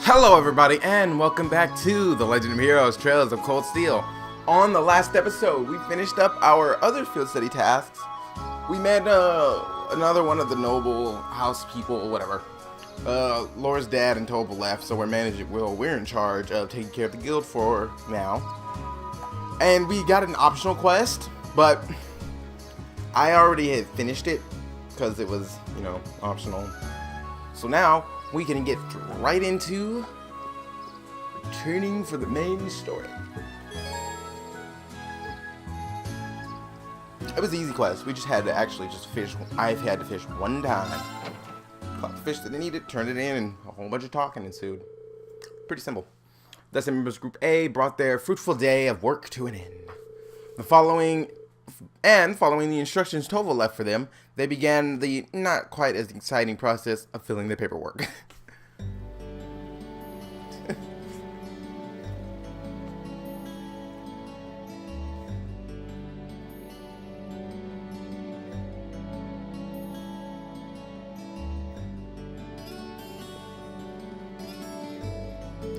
Hello everybody and welcome back to The Legend of Heroes Trails of Cold Steel. On the last episode, we finished up our other field study tasks. We met another one of the noble house people, whatever. Laura's dad and Topal left, so we're in charge of taking care of the guild for now. And we got an optional quest, but I already had finished it because it was, optional. So now we can get right into returning for the main story. It was an easy quest. We just had to actually just fish. I've had to fish one time. Caught the fish that I needed, turned it in, and a whole bunch of talking ensued. Pretty simple. Thus, members Group A brought their fruitful day of work to an end. Following the instructions Tova left for them, they began the not quite as exciting process of filling the paperwork.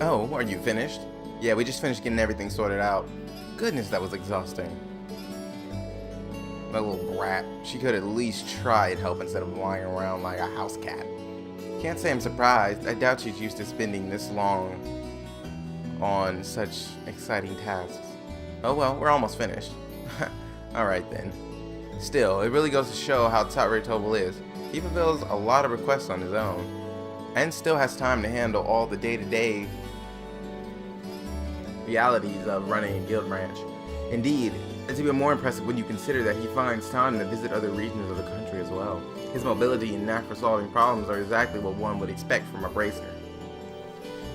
Oh, are you finished? Yeah, we just finished getting everything sorted out. Goodness, that was exhausting. That little brat. She could at least try and help instead of lying around like a house cat. Can't say I'm surprised. I doubt she's used to spending this long on such exciting tasks. Oh well, we're almost finished. Alright then. Still, it really goes to show how top-rate Tobal is. He fulfills a lot of requests on his own, and still has time to handle all the day-to-day realities of running a guild branch. Indeed, it's even more impressive when you consider that he finds time to visit other regions of the country as well. His mobility and knack for solving problems are exactly what one would expect from a bracer.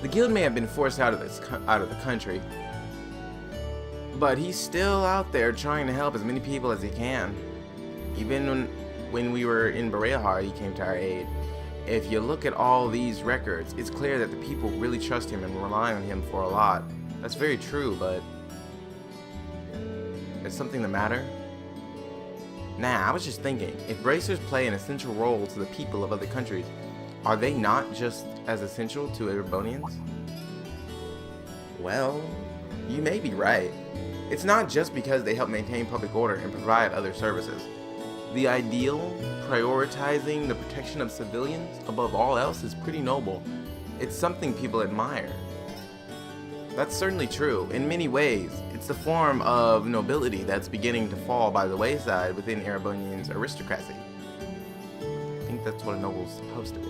The guild may have been forced out of the country, but he's still out there trying to help as many people as he can. Even when we were in Barehar, he came to our aid. If you look at all these records, it's clear that the people really trust him and rely on him for a lot. That's very true, but is something the matter? Nah, I was just thinking, if bracers play an essential role to the people of other countries, are they not just as essential to Erebonians? Well, you may be right. It's not just because they help maintain public order and provide other services. The ideal, prioritizing the protection of civilians above all else, is pretty noble. It's something people admire. That's certainly true. In many ways, it's the form of nobility that's beginning to fall by the wayside within Erebonian's aristocracy. I think that's what a noble's supposed to be.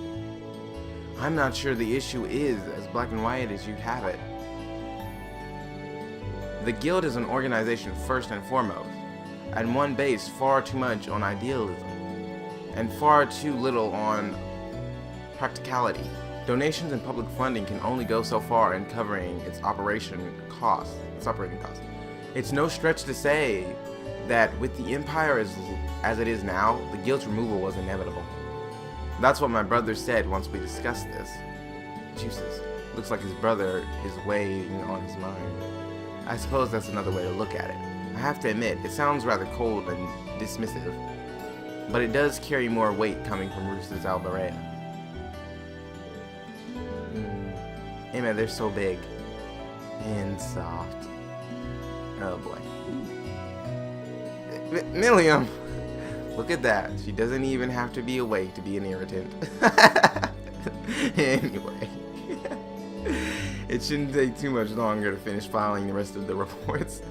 I'm not sure the issue is as black and white as you have it. The guild is an organization first and foremost, and one based far too much on idealism, and far too little on practicality. Donations and public funding can only go so far in covering its operating costs. It's no stretch to say that with the Empire as it is now, the guild's removal was inevitable. That's what my brother said once we discussed this. Jesus, looks like his brother is weighing on his mind. I suppose that's another way to look at it. I have to admit, it sounds rather cold and dismissive, but it does carry more weight coming from Roosters Alberea. Hey man, they're so big and soft. Oh boy. Milliam! Look at that. She doesn't even have to be awake to be an irritant. Anyway. It shouldn't take too much longer to finish filing the rest of the reports.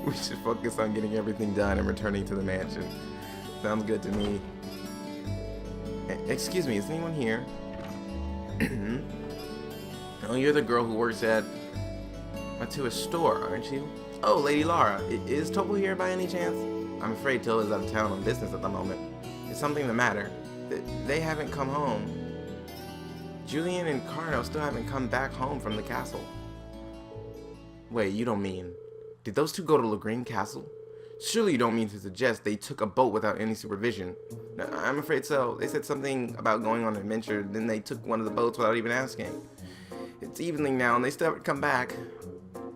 We should focus on getting everything done and returning to the mansion. Sounds good to me. Excuse me, is anyone here? Oh, you're the girl who works at a store, aren't you? Oh, Lady Lara. Is Topal here by any chance? I'm afraid Tilla's out of town on business at the moment. Is something the matter? They haven't come home. Julian and Carno still haven't come back home from the castle. Wait, you don't mean... Did those two go to Lohengrin Castlee? Surely you don't mean to suggest they took a boat without any supervision. No, I'm afraid so. They said something about going on an adventure, then they took one of the boats without even asking. It's evening now and they still haven't come back.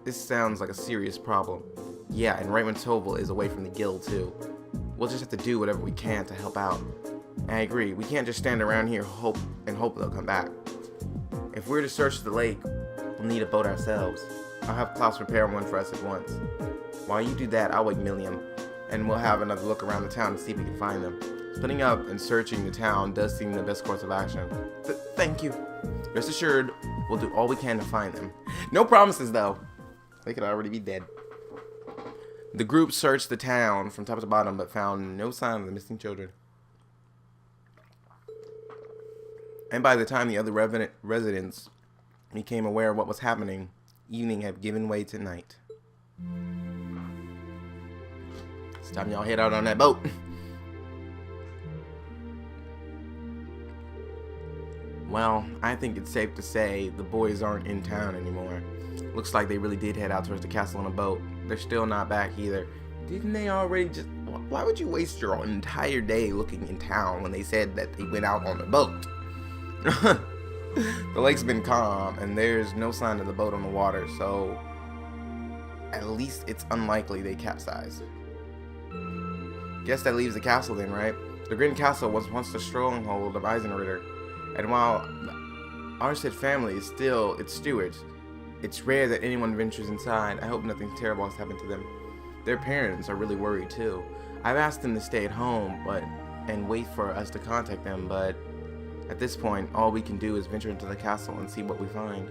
This sounds like a serious problem. Yeah, and right when Tobal is away from the guild too. We'll just have to do whatever we can to help out. I agree, we can't just stand around here and hope they'll come back. If If we're to search the lake, we'll need a boat ourselves. I'll have Klaus prepare one for us at once. While you do that, I'll wake Milliam, and we'll have another look around the town to see if we can find them. Splitting up and searching the town does seem the best course of action. Thank you. Rest assured, we'll do all we can to find them. No promises, though. They could already be dead. The group searched the town from top to bottom, but found no sign of the missing children. And by the time the other residents became aware of what was happening, evening had given way to night. It's time y'all head out on that boat. Well, I think it's safe to say the boys aren't in town anymore. Looks like they really did head out towards the castle on a boat. They're still not back either. Didn't they already just... Why would you waste your entire day looking in town when they said that they went out on the boat? The lake's been calm, and there's no sign of the boat on the water, so... At least it's unlikely they capsized. Guess that leaves the castle then, right? The Lohengrin Castle was once the stronghold of Eisenritter. And while the Arset family is still its stewards, it's rare that anyone ventures inside. I hope nothing terrible has happened to them. Their parents are really worried too. I've asked them to stay at home and wait for us to contact them, but at this point, all we can do is venture into the castle and see what we find.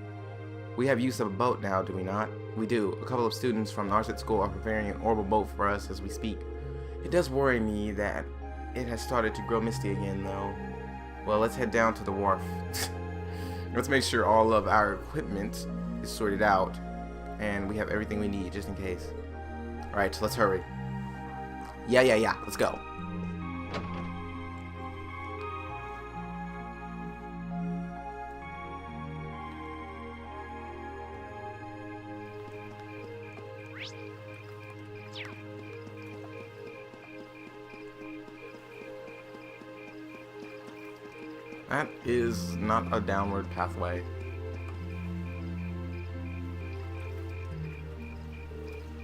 We have use of a boat now, do we not? We do. A couple of students from the Arset school are preparing an orbital boat for us as we speak. It does worry me that it has started to grow misty again, though. Well, let's head down to the wharf. Let's make sure all of our equipment is sorted out and we have everything we need just in case. Alright, so let's hurry. Yeah. Let's go. That is not a downward pathway.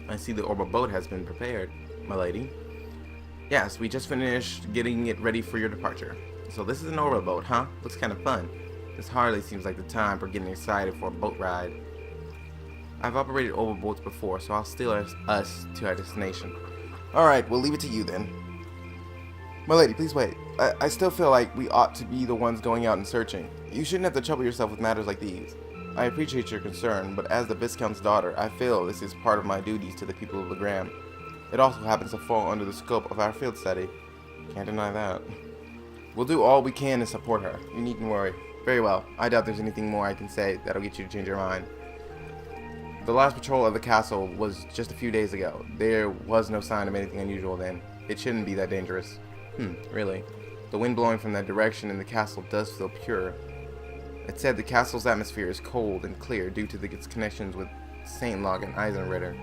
I see the orbital boat has been prepared, my lady. Yes, we just finished getting it ready for your departure. So this is an orbital boat, huh? Looks kind of fun. This hardly seems like the time for getting excited for a boat ride. I've operated orbital boats before, so I'll steer us to our destination. Alright, we'll leave it to you then. My lady, please wait. I still feel like we ought to be the ones going out and searching. You shouldn't have to trouble yourself with matters like these. I appreciate your concern, but as the Viscount's daughter, I feel this is part of my duties to the people of Lohengrin. It also happens to fall under the scope of our field study. Can't deny that. We'll do all we can to support her. You needn't worry. Very well. I doubt there's anything more I can say that'll get you to change your mind. The last patrol of the castle was just a few days ago. There was no sign of anything unusual then. It shouldn't be that dangerous. Really. The wind blowing from that direction in the castle does feel pure. It said the castle's atmosphere is cold and clear due to its connections with St. Log and Eisenritter.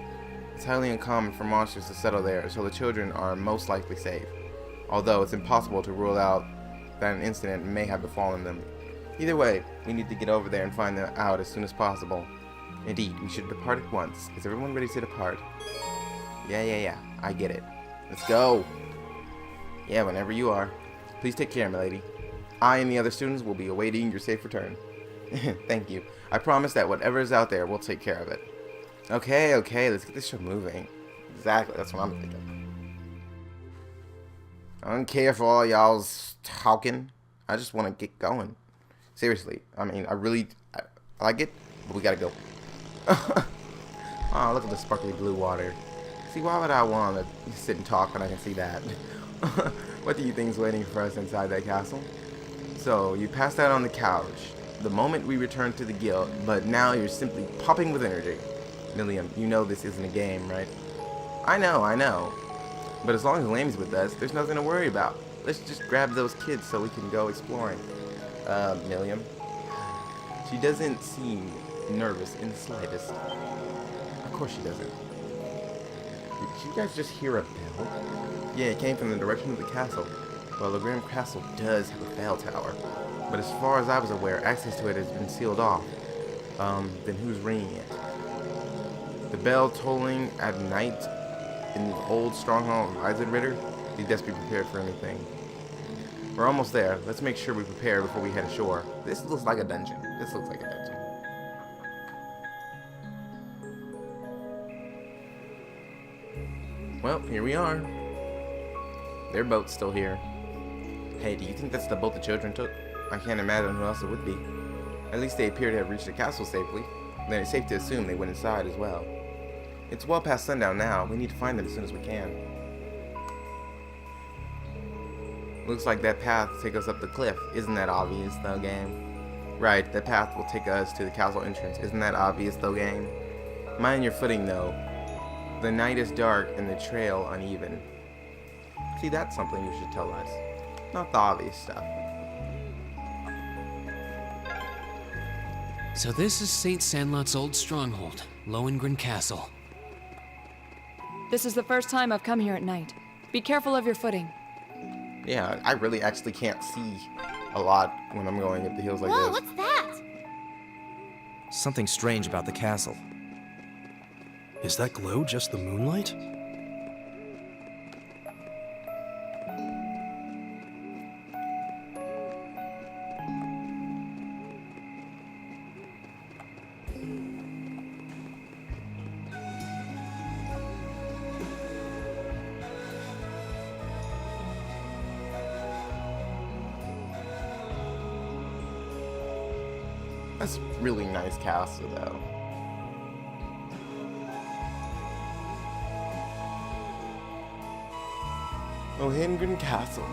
It's highly uncommon for monsters to settle there, so the children are most likely safe. Although it's impossible to rule out that an incident may have befallen them. Either way, we need to get over there and find them out as soon as possible. Indeed, we should depart at once. Is everyone ready to depart? Yeah. I get it. Let's go. Yeah, whenever you are. Please take care, my lady. I and the other students will be awaiting your safe return. Thank you. I promise that whatever is out there, we'll take care of it. Okay, let's get this show moving. Exactly, that's what I'm thinking. I don't care for all y'all's talking. I just want to get going. Seriously, I mean, I like it, but we gotta go. Oh, look at the sparkly blue water. See, why would I want to sit and talk when I can see that? What do you think's waiting for us inside that castle? So, you passed out on the couch the moment we returned to the guild, but now you're simply popping with energy. Milliam, you know this isn't a game, right? I know. But as long as Lammy's with us, there's nothing to worry about. Let's just grab those kids so we can go exploring. Milliam. She doesn't seem nervous in the slightest. Of course she doesn't. Did you guys just hear a bell? Yeah, it came from the direction of the castle. Well, the Lohengrin Castle does have a bell tower, but as far as I was aware, access to it has been sealed off. Then who's ringing it? The bell tolling at night in the old stronghold of Eisenritter? You'd best be prepared for anything. We're almost there. Let's make sure we prepare before we head ashore. This looks like a dungeon. This looks like a dungeon. Well, here we are. Their boat's still here. Hey, do you think that's the boat the children took? I can't imagine who else it would be. At least they appear to have reached the castle safely. Then it's safe to assume they went inside as well. It's well past sundown now. We need to find them as soon as we can. Looks like that path will take us up the cliff. Isn't that obvious, though, game? Right, that path will take us to the castle entrance. Isn't that obvious, though, game? Mind your footing, though. The night is dark and the trail uneven. See, that's something you should tell us. Not the obvious stuff. So this is Saint Sandlot's old stronghold, Lohengrin Castle. This is the first time I've come here at night. Be careful of your footing. Yeah, I really actually can't see a lot when I'm going up the hills like Whoa, this. what's that? Something strange about the castle. Is that glow just the moonlight? That's a really nice castle, though. Lohengrin Castle.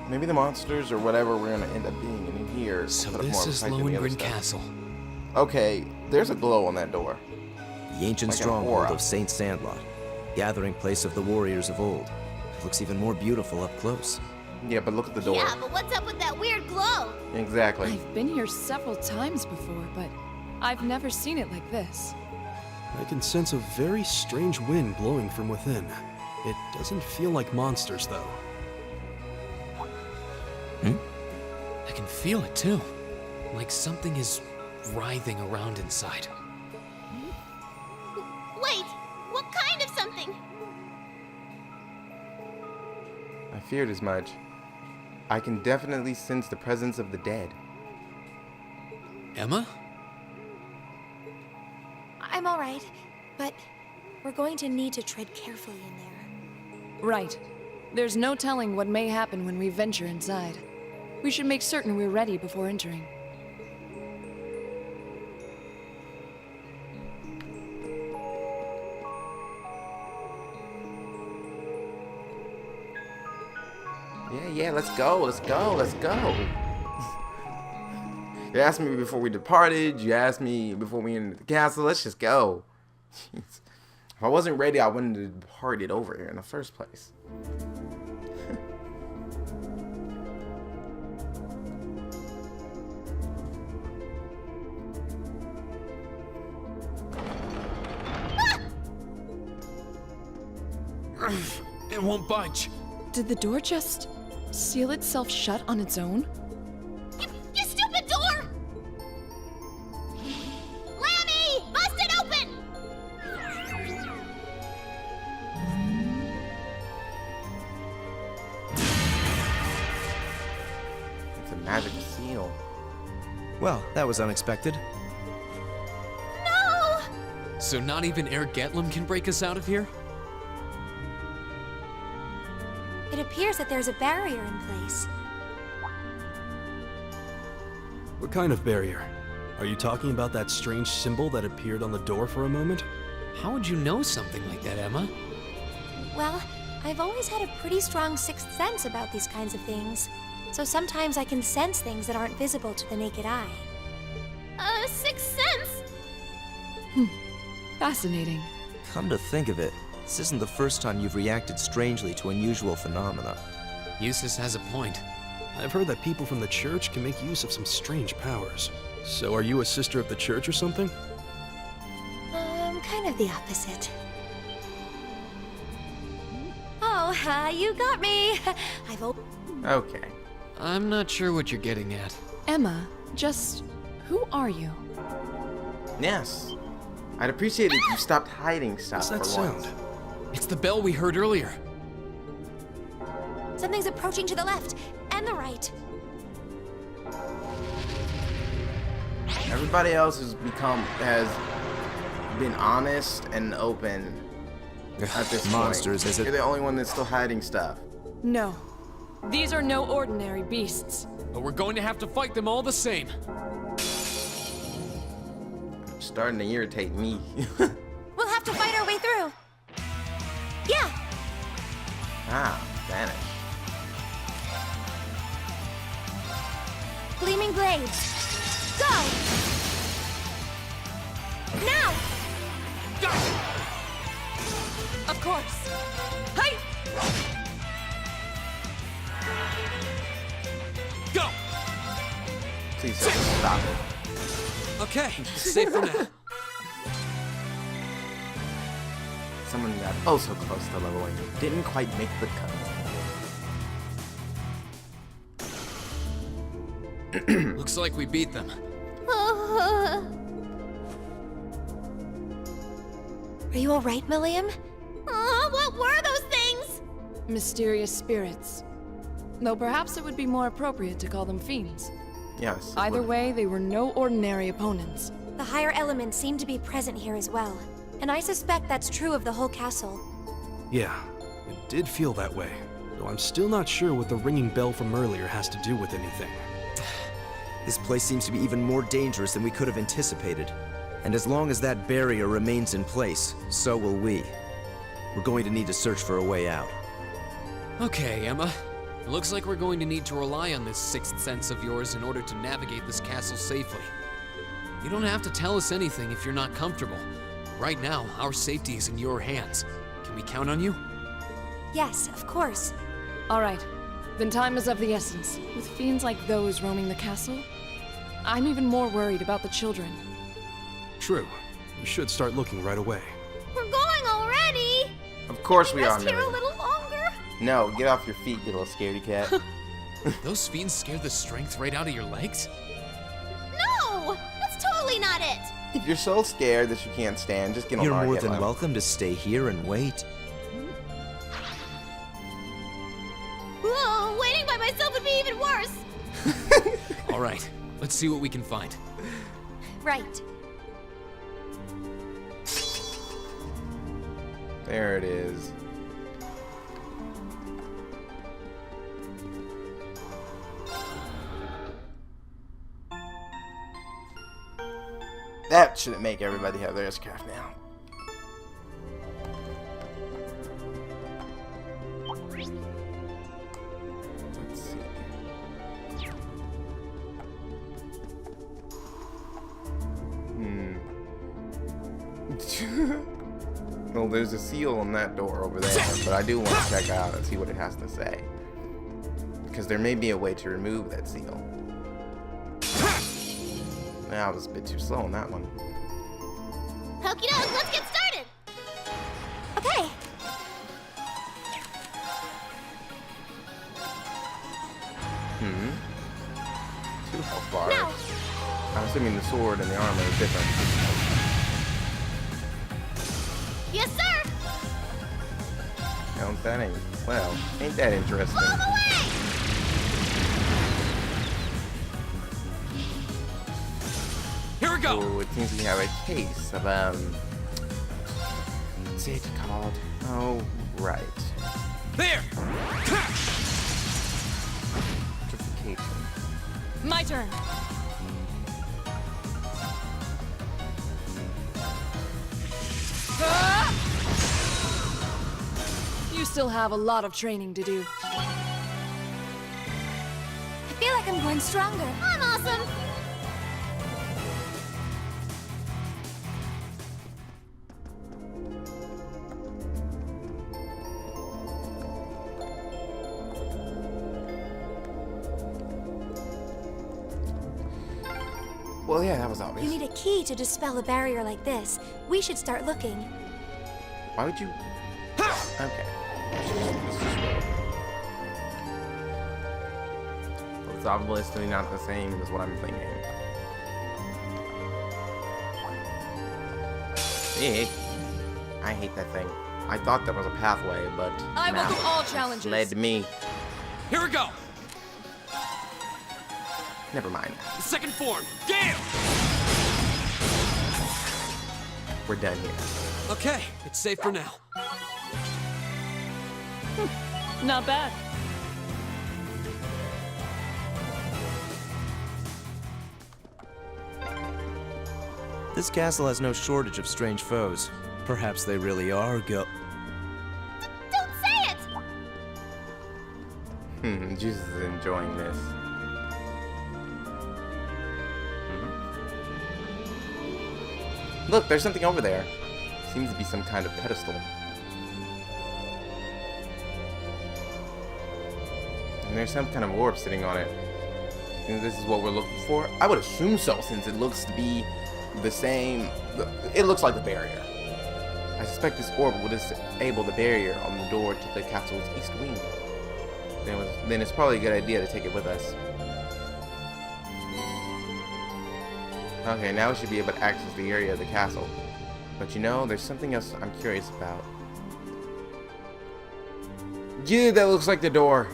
Maybe the monsters or whatever we're gonna end up being in here. So put up this more is fight than the other Lohengrin stuff. Castle. Okay, there's a glow on that door. The ancient Like an stronghold aura. of Saint Sandlot, gathering place of the warriors of old. It looks even more beautiful up close. Yeah, but look at the door. Yeah, but what's up with that weird glow? Exactly. I've been here several times before, but I've never seen it like this. I can sense a very strange wind blowing from within. It doesn't feel like monsters, though. I can feel it too. Like something is writhing around inside. Wait, what kind of something? I feared as much. I can definitely sense the presence of the dead. Emma? I'm all right, but we're going to need to tread carefully in there. Right. There's no telling what may happen when we venture inside. We should make certain we're ready before entering. Yeah, let's go, let's go, let's go. You asked me before we departed, you asked me before we entered the castle, let's just go. Jeez. If I wasn't ready, I wouldn't have departed over here in the first place. It won't budge. Did the door just seal itself shut on its own? You stupid door! Lammy! Bust it open! It's a magic seal. Well, that was unexpected. No! So not even Air Getlum can break us out of here? It appears that there's a barrier in place. What kind of barrier? Are you talking about that strange symbol that appeared on the door for a moment? How would you know something like that, Emma? Well, I've always had a pretty strong sixth sense about these kinds of things. So sometimes I can sense things that aren't visible to the naked eye. Sixth sense? Fascinating. Come to think of it, this isn't the first time you've reacted strangely to unusual phenomena. Eustace has a point. I've heard that people from the church can make use of some strange powers. So are you a sister of the church or something? Kind of the opposite. Oh, you got me. Okay. I'm not sure what you're getting at. Emma, just who are you? Yes. I'd appreciate it if you stopped hiding stuff What's for that once. sound? It's the bell we heard earlier. Something's approaching to the left. Emma, and the right. Everybody else has been honest and open at this Monsters, point. is it? You're the only one that's still hiding stuff. No. These are no ordinary beasts. But we're going to have to fight them all the same. It's starting to irritate me. We'll have to fight our way through. Yeah, Ah, vanish. gleaming blades. Go! Now! Of course. Hey! Go! Please don't stop it. Okay, safe for now. Someone got oh so close to leveling. Didn't quite make the cut. Looks like we beat them. Are you alright, Milliam? What were those things? Mysterious spirits. Though perhaps it would be more appropriate to call them fiends. Yes. it Either would. way, they were no ordinary opponents. The higher elements seem to be present here as well. And I suspect that's true of the whole castle. Yeah, it did feel that way. Though I'm still not sure what the ringing bell from earlier has to do with anything. This place seems to be even more dangerous than we could have anticipated. And as long as that barrier remains in place, so will we. We're going to need to search for a way out. Okay, Emma. It looks like we're going to need to rely on this sixth sense of yours in order to navigate this castle safely. You don't have to tell us anything if you're not comfortable. Right now, our safety is in your hands. Can we count on you? Yes, of course. All right. Then time is of the essence. With fiends like those roaming the castle, I'm even more worried about the children. True. We should start looking right away. We're going already. Of course we are, Rest here a Miriam. little longer. No, get off your feet, you little scaredy cat. Those fiends scare the strength right out of your legs? No, that's totally not it. If you're so scared that you can't stand, just get on You're our more get than line. welcome to stay here and wait. Whoa, waiting by myself would be even worse. All right, let's see what we can find. Right. There it is. That shouldn't make everybody have their S-craft now. Let's see. Well, there's a seal on that door over there, but I do want to check out and see what it has to say. Because there may be a way to remove that seal. I was a bit too slow on that one. Okie doke, let's get started. Okay. Two health bars. Now. I'm assuming the sword and the armor is different. Yes, sir. Ain't that interesting? Blow 'em away. Here we go! Oh, it seems we have a case of, what's it called? Oh, right. There! Petrification. My turn. Ah! You still have a lot of training to do. I feel like I'm going stronger. I'm awesome. Well, yeah, that was You obvious. need a key to dispel a barrier like this. We should start looking. Why would you? Okay. Let's just roll. It's obviously not the same as what I'm thinking. Eek. I hate that thing. I thought there was a pathway, but I now welcome all it's challenges. led me. Here we go! Never mind. Second form, Gale! We're done here. Okay, it's safe for now. Not bad. This castle has no shortage of strange foes. Perhaps they really are Don't say it! Jesus is enjoying this. Look, there's something over there. Seems to be some kind of pedestal. And there's some kind of orb sitting on it. And this is what we're looking for? I would assume so, since it looks to be the same. It looks like the barrier. I suspect this orb will disable the barrier on the door to the castle's east wing. Then it's probably a good idea to take it with us. Okay, now we should be able to access the area of the castle. But you know, there's something else I'm curious about. Yeah, that looks like the door.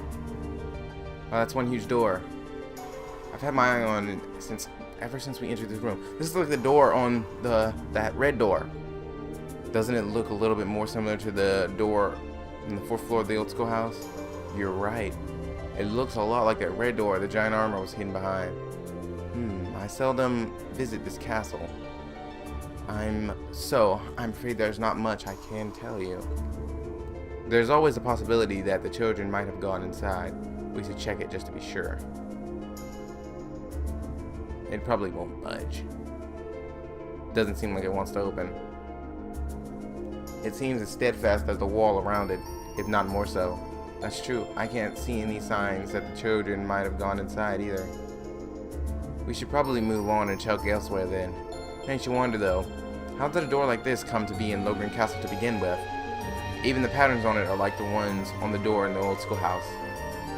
Oh, that's one huge door. I've had my eye on it ever since we entered this room. This is like the door on that red door. Doesn't it look a little bit more similar to the door on the 4th floor of the old schoolhouse? You're right. It looks a lot like that red door the giant armor was hidden behind. I seldom visit this castle. I'm afraid there's not much I can tell you. There's always a possibility that the children might have gone inside. We should check it just to be sure. It probably won't budge. Doesn't seem like it wants to open. It seems as steadfast as the wall around it, if not more so. That's true. I can't see any signs that the children might have gone inside either. We should probably move on and check elsewhere then. Makes you wonder though, how did a door like this come to be in Lohengrin Castle to begin with? Even the patterns on it are like the ones on the door in the old schoolhouse.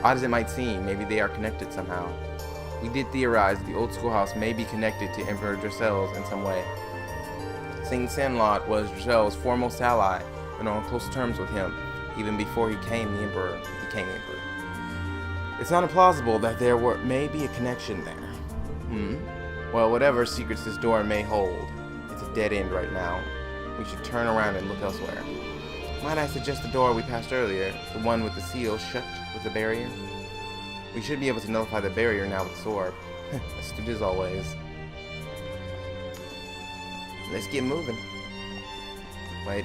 Odd as it might seem, maybe they are connected somehow. We did theorize that the old schoolhouse may be connected to Emperor Dressel's in some way. St. Sandlot was Dressel's foremost ally and on close terms with him, even before he became the Emperor. It's not implausible that there may be a connection there. Well, whatever secrets this door may hold, it's a dead end right now. We should turn around and look elsewhere. Might I suggest the door we passed earlier, the one with the seal shut with the barrier? We should be able to nullify the barrier now with the sword. Astute as always. Let's get moving. Wait.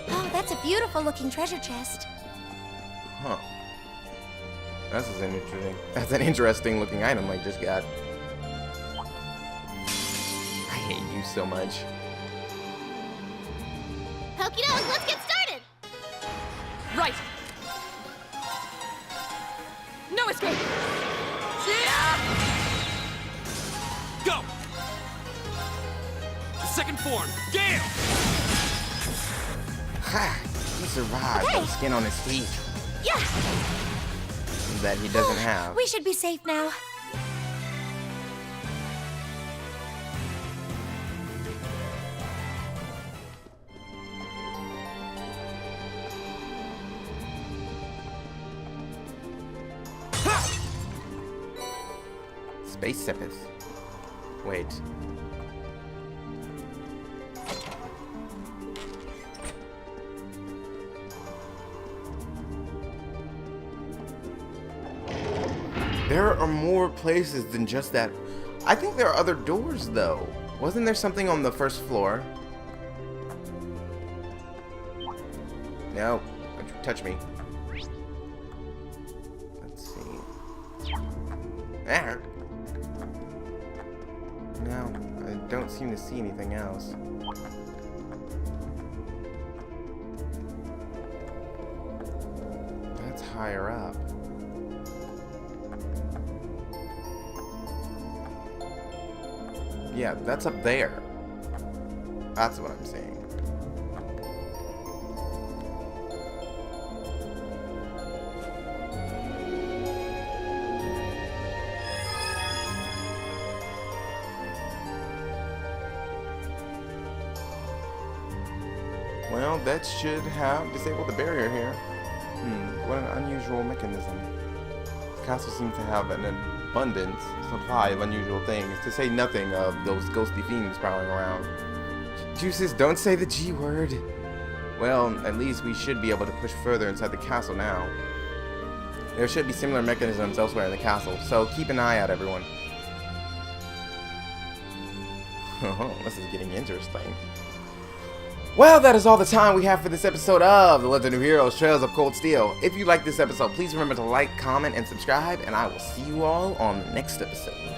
Oh, that's a beautiful looking treasure chest. Huh. That's an interesting looking item I just got. I hate you so much. Okie doke, let's get started! Right. No escape. Go! Second form, Gale! Ha! He survived with the skin on his teeth Yeah, that he doesn't have. we should be safe now. Space Sepith. Wait. There are more places than just that. I think there are other doors, though. Wasn't there something on the first floor? No. Don't you touch me. Let's see. Ah. No, I don't seem to see anything else. That's higher up. Yeah, that's up there. That's what I'm saying. Well, that should have disabled the barrier here. What an unusual mechanism. Kind castle seems to have an abundance supply of unusual things, to say nothing of those ghostly fiends prowling around. Juices, don't say the G word. Well, at least we should be able to push further inside the castle now. There should be similar mechanisms elsewhere in the castle, so keep an eye out, everyone. Oh, this is getting interesting. Well, that is all the time we have for this episode of The Legend of Heroes Trails of Cold Steel. If you liked this episode, please remember to like, comment, and subscribe, and I will see you all on the next episode.